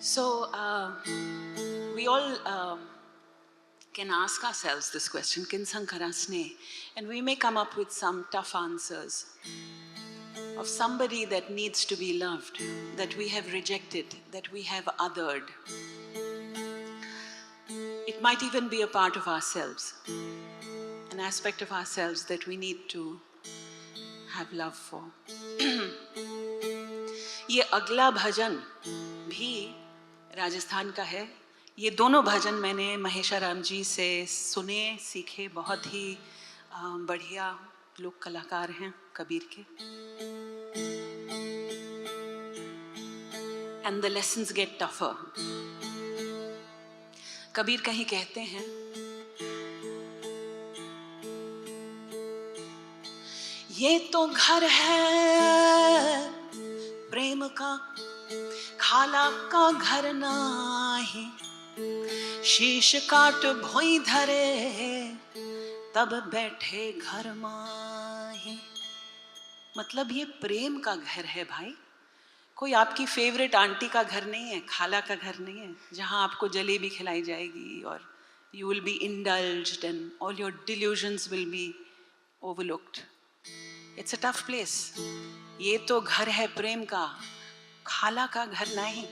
So we all can ask ourselves this question, Kinsang Karasne, and we may come up with some tough answers of somebody that needs to be loved, that we have rejected, that we have othered. It might even be a part of ourselves, an aspect of ourselves that we need to have love for. ये अगला भजन भी राजस्थान का है. ये दोनों भजन मैंने महेशाराम जी से सुने, सीखे. बहुत ही बढ़िया लोक कलाकार हैं कबीर के. And the lessons get tougher. Kabir कहीं कहते हैं, ये तो घर है प्रेम का, खाला का घर नाही. शीश काट भोई धरे, तब बैठे घर माही. मतलब ये प्रेम का घर है भाई. कोई आपकी फेवरेट आंटी का घर नहीं है, खाला का घर नहीं है, जहां आपको जलेबी खिलाई जाएगी और you will be indulged and all your delusions will be overlooked. It's a tough place. ये तो घर है प्रेम का, खाला का घर नहीं.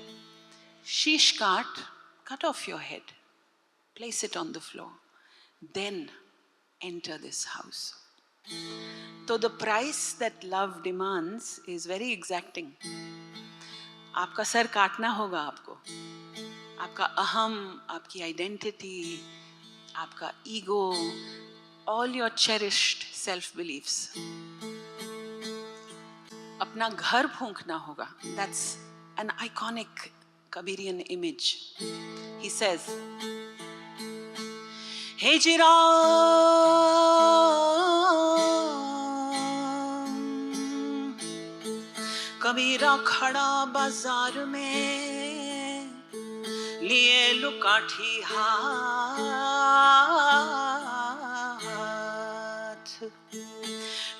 शीश काट, cut off your head, place it on the floor, then enter this house. So the price that love demands is very exacting. आपका सर काटना होगा आपको. आपका अहम, आपकी आइडेंटिटी, आपका ego, all your cherished self beliefs. अपना घर फूंकना होगा. That's an iconic Kabirian image. He says, हे जिरा कबीरा खड़ा बाजार में, लिए लुकाठी हाथ.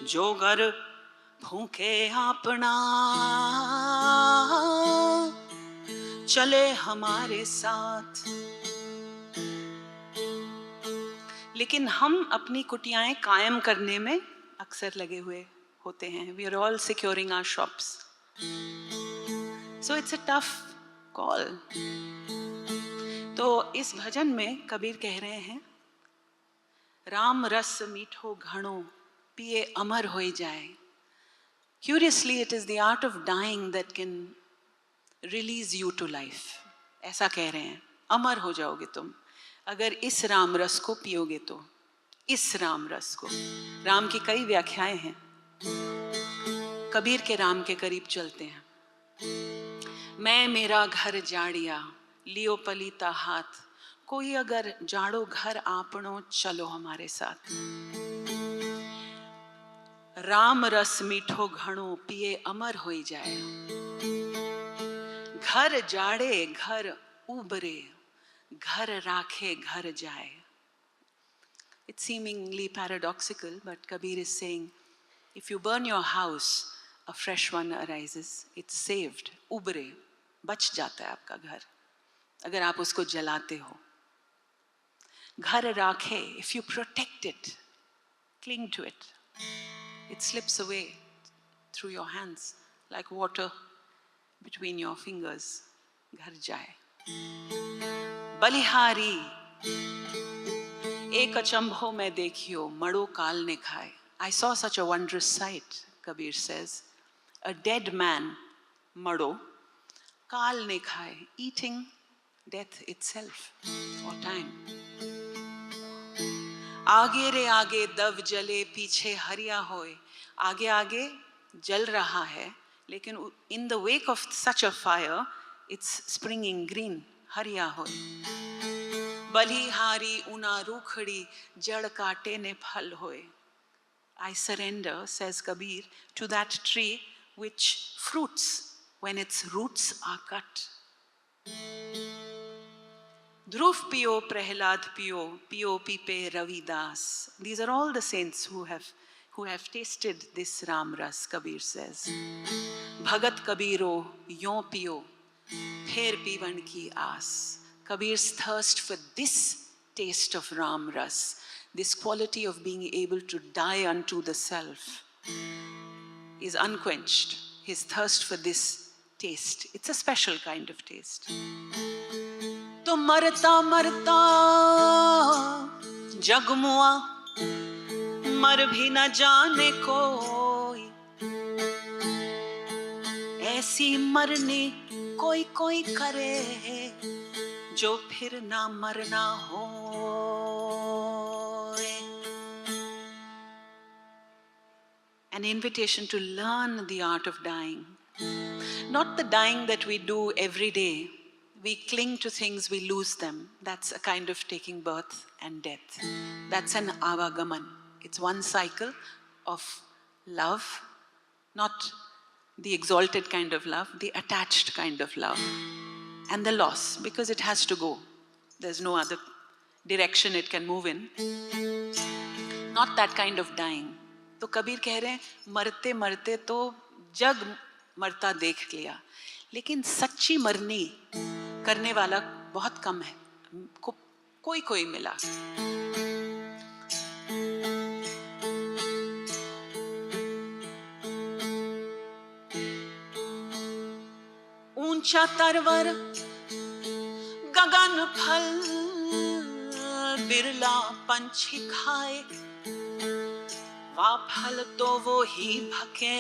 जो घर फूंके अपना, चले हमारे साथ. लेकिन हम अपनी कुटियाएं कायम करने में अक्सर लगे हुए होते हैं. We are all securing our shops. So it's a tough call. तो इस भजन में कबीर कह रहे हैं, राम रस मीठो घणो, पिए अमर होई जाए. Curiously, it is the art of dying that can release you to life. ऐसा कह रहे हैं, अमर हो जाओगे तुम अगर इस राम रस को पियोगे तो. इस राम रस को. राम की कई व्याख्याएं हैं. कबीर के राम के करीब चलते हैं. मैं मेरा घर जाड़िया, लियो पलीता हाथ. कोई अगर जाड़ो घर आपनो, चलो हमारे साथ. राम रस मीठो घणो, पिए अमर होई जाए. घर जाड़े घर उबरे, घर राखे घर जाए. It's seemingly paradoxical, but Kabir is saying, if you burn your house, a fresh one arises. It's saved. उबरे, बच जाता है आपका घर अगर आप उसको जलाते हो. घर राखे, if you protect it, cling to it, it slips away through your hands like water between your fingers. घर जाए. बलिहारी एक अचंभो में देखियो, मड़ो काल ने खाए. I saw such a wondrous sight, Kabir says. A dead man, mado, काल ने खाए, eating death itself or time. आगे रे आगे दव जले, पीछे हरिया होए. आगे आगे जल रहा है, लेकिन in the wake of such a fire, it's springing green, हरिया होए. बलिहारी उना रूखड़ी, जड़ काटे ने फल होए. I surrender, says Kabir, to that tree which fruits when its roots are cut. Dhruv piyo, Prahlad piyo, piyo pipe Ravidas. These are all the saints who have tasted this Ram Ras, Kabir says. Bhagat Kabiro, yon piyo, फिर पीवन की आस. Kabir's thirst for this taste of Ram Ras, this quality of being able to die unto the self, is unquenched. His thirst for this taste, it's a special kind of taste. तो मरता मरता जगमुआ, मर भी न जाने कोई, ऐसी मरने कोई कोई करे जो फिर ना मरना हो. An invitation to learn the art of dying. Not the dying that we do every day. We cling to things, we lose them. That's a kind of taking birth and death. That's an avagaman. It's one cycle of love, not the exalted kind of love, the attached kind of love. And the loss, because it has to go. There's no other direction it can move in. Not that kind of dying. तो कबीर कह रहे हैं मरते मरते तो जग मरता देख लिया, लेकिन सच्ची मरनी करने वाला बहुत कम है. कोई कोई मिला. ऊंचा तरवर गगन फल, बिरला पंछी खाए, वा फल तो वो ही भके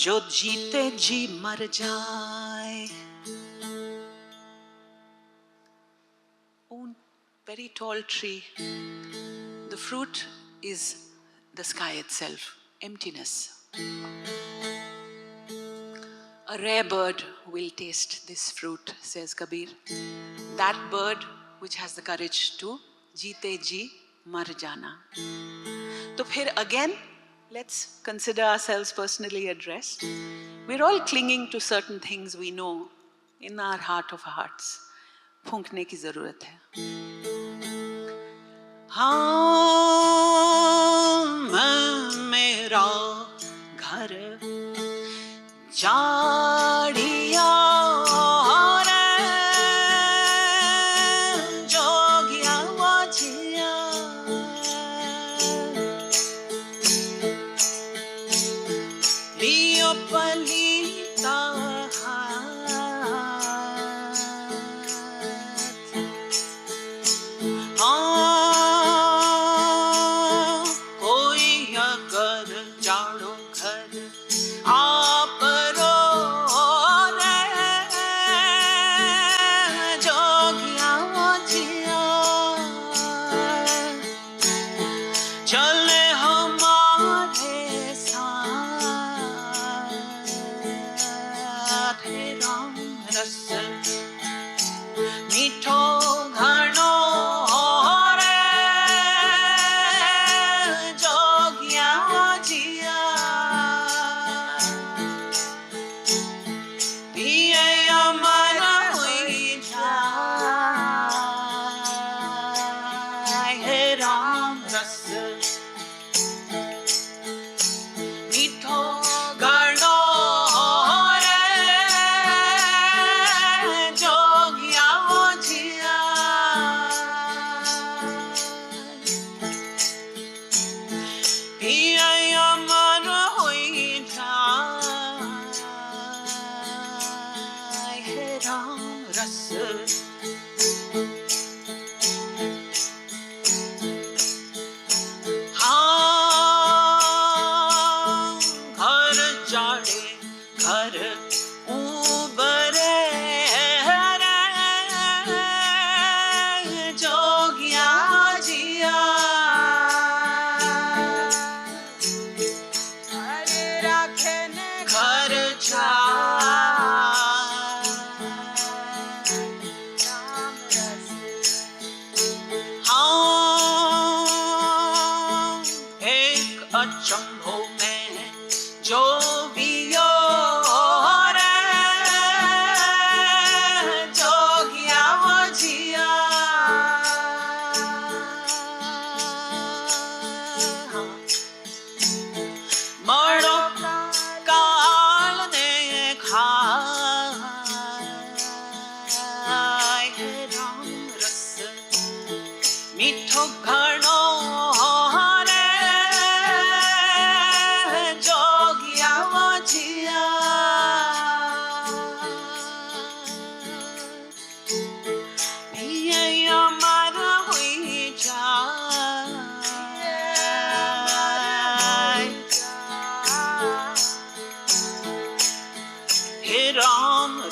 जो जीते जी मर जाए. Very tall tree. The fruit is the sky itself, emptiness. A rare bird will taste this fruit, says Kabir. That bird which has the courage to jeete ji mar jana. So phir again, let's consider ourselves personally addressed. We're all clinging to certain things we know in our heart of hearts. फूंकने की जरूरत है. हाँ मेरा घर झाड़िया रे जोगिया वाजिया, लियो पलीता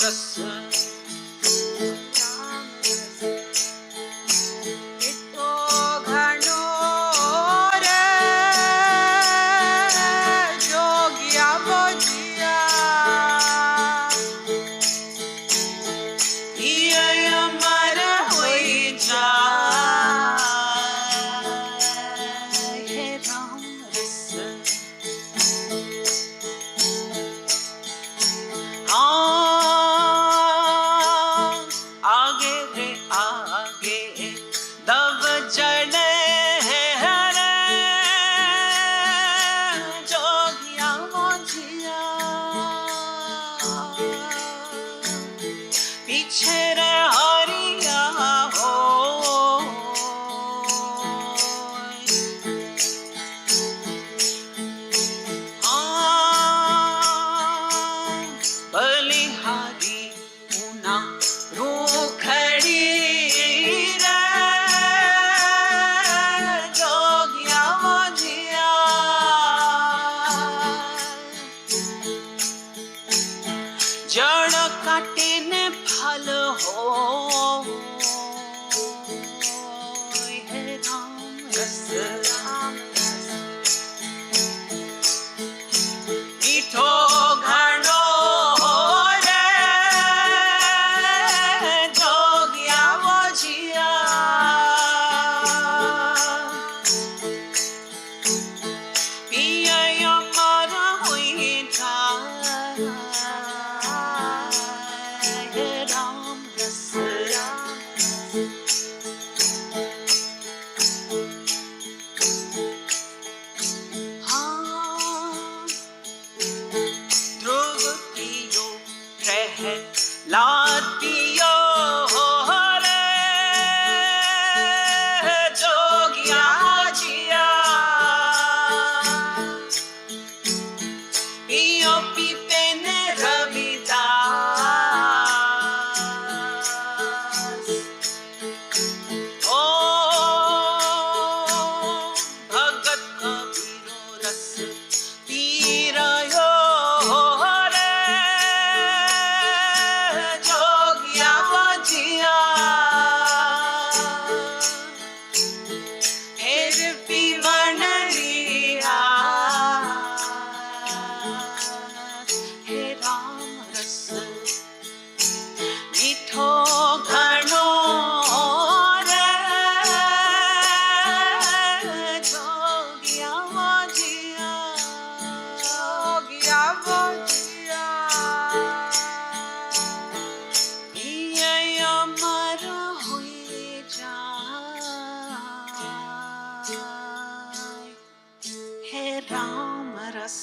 रस इतो घणो रे जोगिया बोजिया ये अमर होई जाए हे राम रस आगे रे आगे दब जड़े हरे जोगिया मोजिया पीछे रे हरिया हो बलिहारी ऊना रूखड़ी रे जोगिया मोजिया जड़ काटे ने फल हो हे राम रस मीठो घणो रे जोगिया मोजिया पिया अमर हुई जाए हे राम रस ध्रुव पियो प्रहलाद पियो रे जोगिया जिया पियो पीते ने रविदास ओ भगत कबीरो रस पीरायो रे जोगिया मोजिया फिर पीवन लिया हे राम रस मीठो घणो रे जोगिया मोजिया जोगिया मोजिया ये अमर हुई जाए हे राम रस